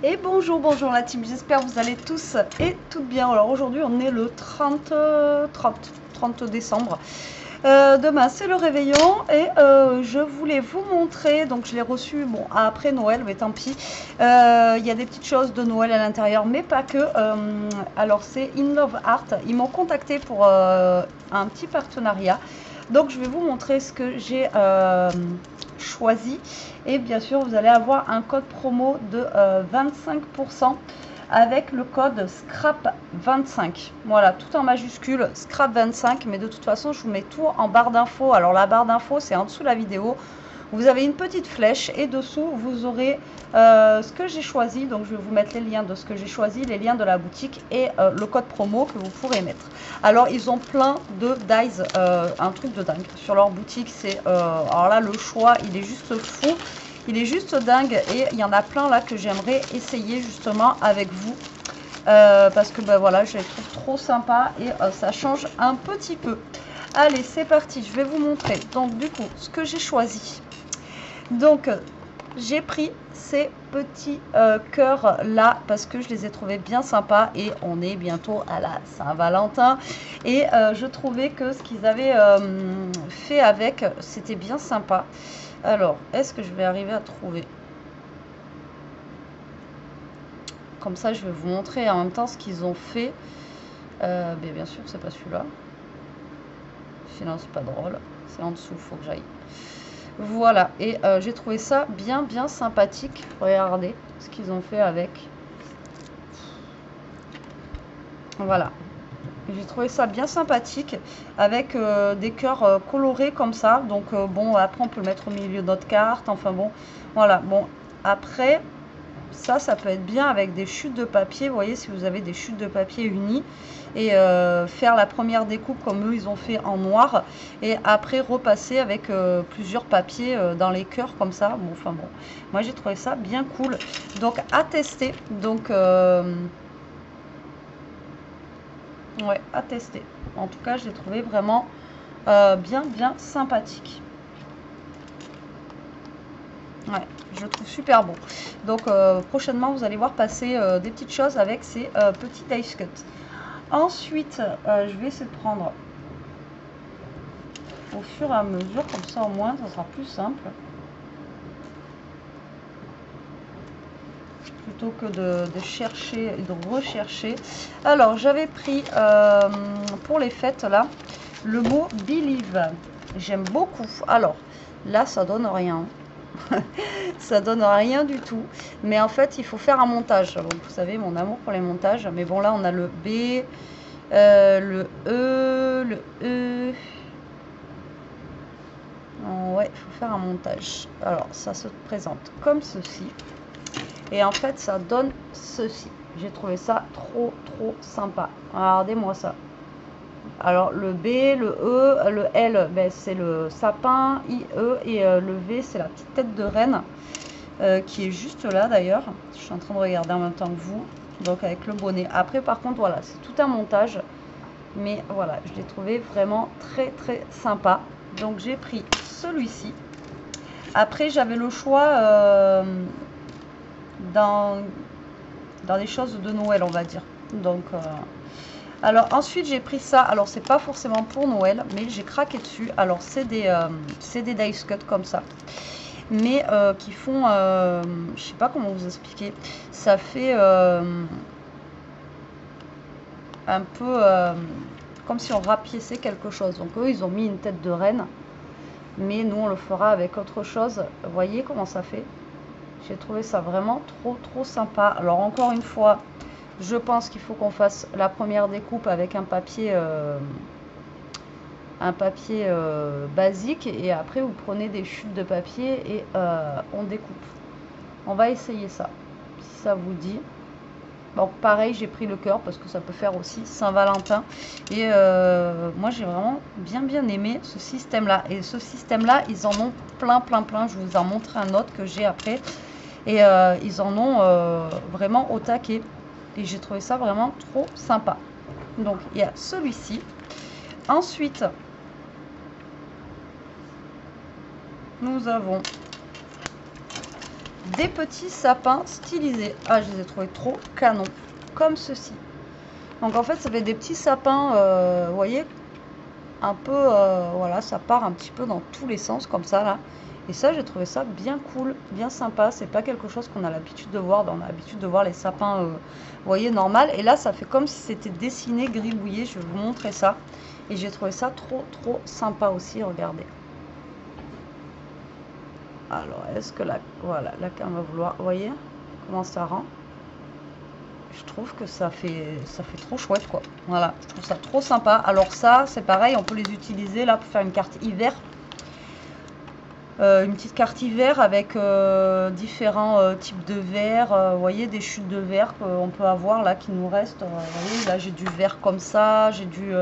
Et bonjour, bonjour la team, j'espère que vous allez tous et toutes bien. Alors aujourd'hui on est le 30 décembre. Demain c'est le réveillon et je voulais vous montrer, donc je l'ai reçu bon après Noël, mais tant pis. Il y a des petites choses de Noël à l'intérieur, mais pas que. Alors c'est In Love Art, ils m'ont contacté pour un petit partenariat. Donc je vais vous montrer ce que j'ai choisi. Et bien sûr, vous allez avoir un code promo de 25% avec le code SCRAP25. Voilà, tout en majuscule, SCRAP25. Mais de toute façon, je vous mets tout en barre d'infos. Alors la barre d'infos, c'est en dessous de la vidéo. Vous avez une petite flèche et dessous, vous aurez ce que j'ai choisi. Donc, je vais vous mettre les liens de ce que j'ai choisi, les liens de la boutique et le code promo que vous pourrez mettre. Alors, ils ont plein de dies, un truc de dingue. Sur leur boutique, c'est... alors là, le choix, il est juste fou. Il est juste dingue et il y en a plein là que j'aimerais essayer justement avec vous. Parce que ben voilà, je les trouve trop sympas et ça change un petit peu. Allez, c'est parti, je vais vous montrer. Donc, du coup, ce que j'ai choisi. Donc, j'ai pris ces petits cœurs là parce que je les ai trouvés bien sympas et on est bientôt à la Saint-Valentin. Et je trouvais que ce qu'ils avaient fait avec, c'était bien sympa. Alors, est-ce que je vais arriver à trouver? Comme ça, je vais vous montrer en même temps ce qu'ils ont fait. Mais bien sûr, c'est pas celui-là. Sinon, c'est pas drôle. C'est en dessous, il faut que j'aille. Voilà, et j'ai trouvé ça bien sympathique. Regardez ce qu'ils ont fait avec. Voilà. J'ai trouvé ça bien sympathique avec des cœurs colorés comme ça. Donc bon, après on peut le mettre au milieu de notre carte. Enfin bon, voilà. Bon, après, ça peut être bien avec des chutes de papier. Vous voyez, si vous avez des chutes de papier unies. Et faire la première découpe comme eux ils ont fait en noir et après repasser avec plusieurs papiers dans les cœurs comme ça. Bon, enfin bon, moi j'ai trouvé ça bien cool, donc à tester. Donc ouais, à tester. En tout cas, je l'ai trouvé vraiment bien sympathique. Ouais, je le trouve super beau. Donc prochainement vous allez voir passer des petites choses avec ces petits dice cuts. Ensuite, je vais essayer de prendre au fur et à mesure, comme ça au moins, ça sera plus simple. Plutôt que de chercher et de rechercher. Alors, j'avais pris pour les fêtes, là, le mot believe. J'aime beaucoup. Alors, là, ça donne rien. Ça donne rien du tout. Mais en fait, il faut faire un montage. Donc, vous savez, mon amour pour les montages. Mais bon, là, on a le B, le E, le E. Ouais, il faut faire un montage. Alors, ça se présente comme ceci. Et en fait, ça donne ceci. J'ai trouvé ça trop sympa. Regardez-moi ça. Alors, le B, le E, le L, ben, c'est le sapin, IE, et le V, c'est la petite tête de reine, qui est juste là d'ailleurs. Je suis en train de regarder en même temps que vous. Donc, avec le bonnet. Après, par contre, voilà, c'est tout un montage. Mais voilà, je l'ai trouvé vraiment très sympa. Donc, j'ai pris celui-ci. Après, j'avais le choix dans des choses de Noël, on va dire. Donc, alors ensuite, j'ai pris ça. Alors, c'est pas forcément pour Noël, mais j'ai craqué dessus. Alors, c'est des dice cuts comme ça. Mais qui font, je sais pas comment vous expliquer. Ça fait un peu comme si on rapiéçait quelque chose. Donc, eux, ils ont mis une tête de reine. Mais nous, on le fera avec autre chose. Vous voyez comment ça fait? J'ai trouvé ça vraiment trop sympa. Alors encore une fois, je pense qu'il faut qu'on fasse la première découpe avec un papier basique. Et après, vous prenez des chutes de papier et on découpe. On va essayer ça, si ça vous dit. Bon, pareil, j'ai pris le cœur parce que ça peut faire aussi Saint-Valentin. Et moi, j'ai vraiment bien aimé ce système-là. Et ce système-là, ils en ont plein. Je vous en montre un autre que j'ai après. Et ils en ont vraiment au taquet. Et j'ai trouvé ça vraiment trop sympa. Donc, il y a celui-ci. Ensuite, nous avons des petits sapins stylisés. Ah, je les ai trouvés trop canon, comme ceci. Donc en fait, ça fait des petits sapins, vous voyez, un peu, voilà, ça part un petit peu dans tous les sens comme ça là. Et ça, j'ai trouvé ça bien cool, bien sympa. C'est pas quelque chose qu'on a l'habitude de voir. On a l'habitude de voir les sapins, vous voyez, normal. Et là, ça fait comme si c'était dessiné, gribouillé. Je vais vous montrer ça. Et j'ai trouvé ça trop, trop sympa aussi. Regardez. Alors, est-ce que la, voilà, la cam va vouloir, vous voyez comment ça rend? Je trouve que ça fait trop chouette, quoi. Voilà, je trouve ça trop sympa. Alors ça, c'est pareil, on peut les utiliser là pour faire une carte hiver. Une petite carte hiver avec différents types de verre. Vous voyez, des chutes de verre qu'on peut avoir là qui nous restent. Vous voyez, là j'ai du verre comme ça, j'ai du,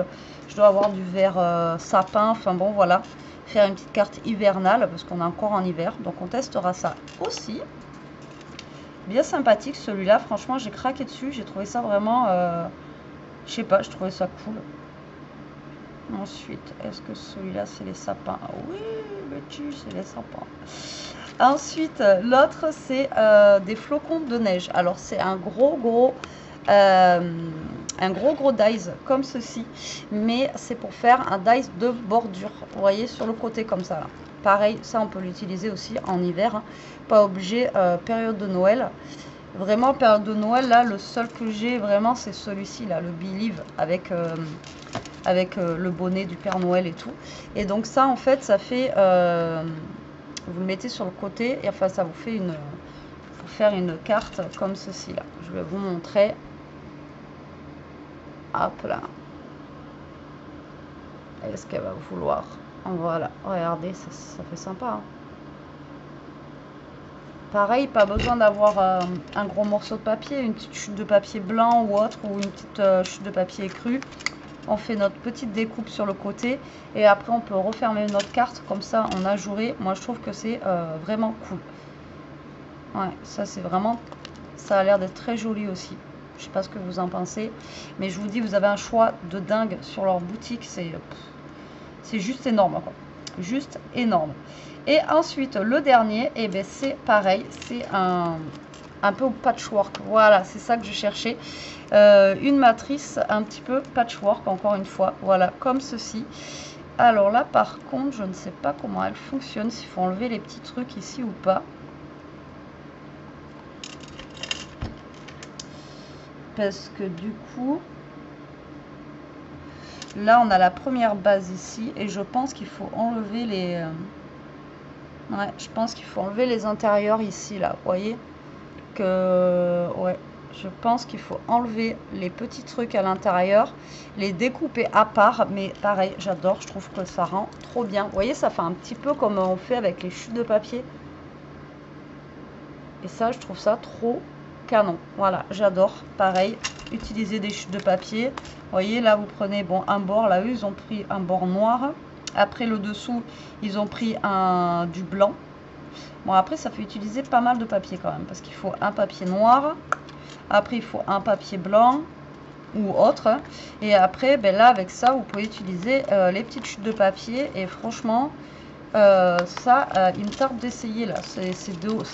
je dois avoir du verre sapin. Enfin bon, voilà, faire une petite carte hivernale parce qu'on est encore en hiver. Donc on testera ça aussi. Bien sympathique celui-là, franchement j'ai craqué dessus, j'ai trouvé ça vraiment, je sais pas, je trouvais ça cool. Ensuite, est-ce que celui-là c'est les sapins? Oui, le tu, c'est les sapins. Ensuite, l'autre c'est des flocons de neige. Alors c'est un gros dice comme ceci, mais c'est pour faire un dice de bordure. Vous voyez sur le côté comme ça là. Pareil, ça on peut l'utiliser aussi en hiver, hein. Pas obligé période de Noël. Vraiment période de Noël là, le seul que j'ai vraiment c'est celui-ci là, le Believe avec le bonnet du Père Noël et tout. Et donc ça en fait ça fait vous le mettez sur le côté et enfin ça vous fait une, pour faire une carte comme ceci là. Je vais vous montrer. Hop là. Est-ce qu'elle va vouloir? Voilà, regardez, ça fait sympa, hein. Pareil, pas besoin d'avoir un gros morceau de papier, une petite chute de papier blanc ou autre, ou une petite chute de papier écru. On fait notre petite découpe sur le côté et après on peut refermer notre carte comme ça en ajouré. Moi je trouve que c'est vraiment cool. Ouais, ça c'est vraiment, ça a l'air d'être très joli aussi. Je sais pas ce que vous en pensez, mais je vous dis, vous avez un choix de dingue sur leur boutique, c'est juste énorme, quoi. Juste énorme. Et ensuite le dernier, et ben c'est pareil, c'est un peu patchwork. Voilà, c'est ça que je cherchais. Une matrice un petit peu patchwork, encore une fois. Voilà, comme ceci. Alors là, par contre, je ne sais pas comment elle fonctionne, s'il faut enlever les petits trucs ici ou pas. Parce que du coup, là, on a la première base ici. Et je pense qu'il faut enlever les... ouais, je pense qu'il faut enlever les intérieurs ici, là. Vous voyez que... ouais. Je pense qu'il faut enlever les petits trucs à l'intérieur, les découper à part, mais pareil, j'adore, je trouve que ça rend trop bien. Vous voyez, ça fait un petit peu comme on fait avec les chutes de papier. Et ça, je trouve ça trop canon. Voilà, j'adore. Pareil, utiliser des chutes de papier. Vous voyez, là, vous prenez bon, un bord, là, eux, ils ont pris un bord noir. Après, le dessous, ils ont pris du blanc. Bon, après, ça fait utiliser pas mal de papier quand même, parce qu'il faut un papier noir. Après, il faut un papier blanc ou autre. Et après, ben là, avec ça, vous pouvez utiliser les petites chutes de papier. Et franchement, ça, il me tarde d'essayer là. Ces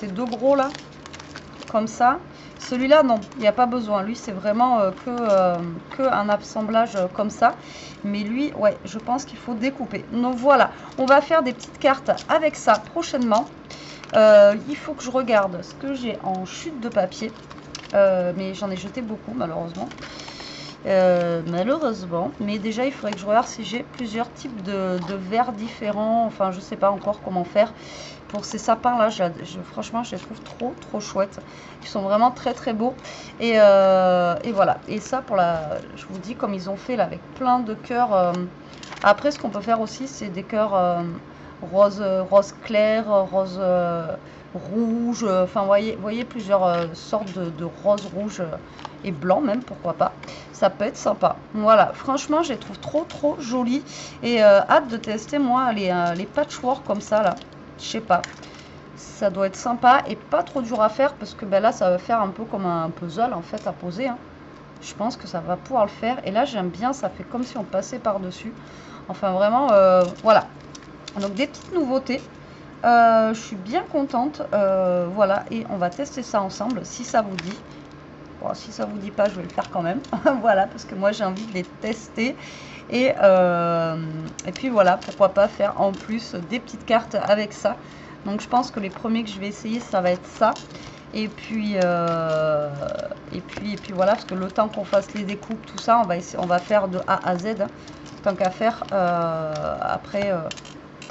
deux gros là, comme ça. Celui-là, non, il n'y a pas besoin. Lui, c'est vraiment que un assemblage comme ça. Mais lui, ouais, je pense qu'il faut découper. Donc voilà, on va faire des petites cartes avec ça prochainement. Il faut que je regarde ce que j'ai en chute de papier. Mais j'en ai jeté beaucoup malheureusement. Mais déjà il faudrait que je regarde si j'ai plusieurs types de verres différents. Enfin je sais pas encore comment faire pour ces sapins là. Franchement je les trouve trop chouettes. Ils sont vraiment très beaux. Et voilà. Et ça pour je vous dis, comme ils ont fait là avec plein de cœurs. Après ce qu'on peut faire aussi c'est des cœurs rose clair, rose rouge, enfin voyez plusieurs sortes de rose, rouge et blanc même, pourquoi pas, ça peut être sympa. Voilà, franchement je les trouve trop jolis et hâte de tester moi les patchwork comme ça là, je sais pas, ça doit être sympa et pas trop dur à faire parce que ben là ça va faire un peu comme un puzzle en fait à poser, hein. Je pense que ça va pouvoir le faire et là j'aime bien, ça fait comme si on passait par dessus, enfin vraiment voilà. Donc des petites nouveautés Je suis bien contente. Voilà, et on va tester ça ensemble si ça vous dit. Bon, si ça vous dit pas, je vais le faire quand même. Voilà, parce que moi j'ai envie de les tester. Et puis voilà, pourquoi pas faire en plus des petites cartes avec ça. Donc je pense que les premiers que je vais essayer, ça va être ça. Et puis voilà, parce que le temps qu'on fasse les découpes, tout ça, on va faire de A à Z. Hein, tant qu'à faire après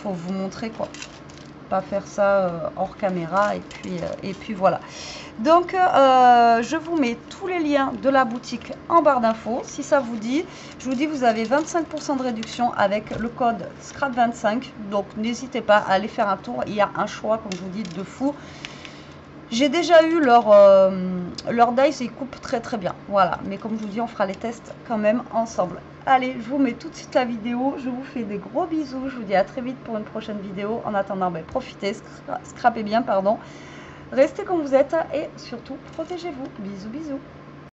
pour vous montrer quoi. Pas faire ça hors caméra et puis voilà. Donc je vous mets tous les liens de la boutique en barre d'infos si ça vous dit. Je vous dis, vous avez 25% de réduction avec le code SCRAP25, donc n'hésitez pas à aller faire un tour. Il y a un choix, comme je vous dis, de fou. J'ai déjà eu leur dice et ils coupent très très bien. Voilà, mais comme je vous dis, on fera les tests quand même ensemble. Allez, je vous mets tout de suite la vidéo. Je vous fais des gros bisous. Je vous dis à très vite pour une prochaine vidéo. En attendant, profitez, scrapez bien, pardon. Restez comme vous êtes et surtout, protégez-vous. Bisous, bisous.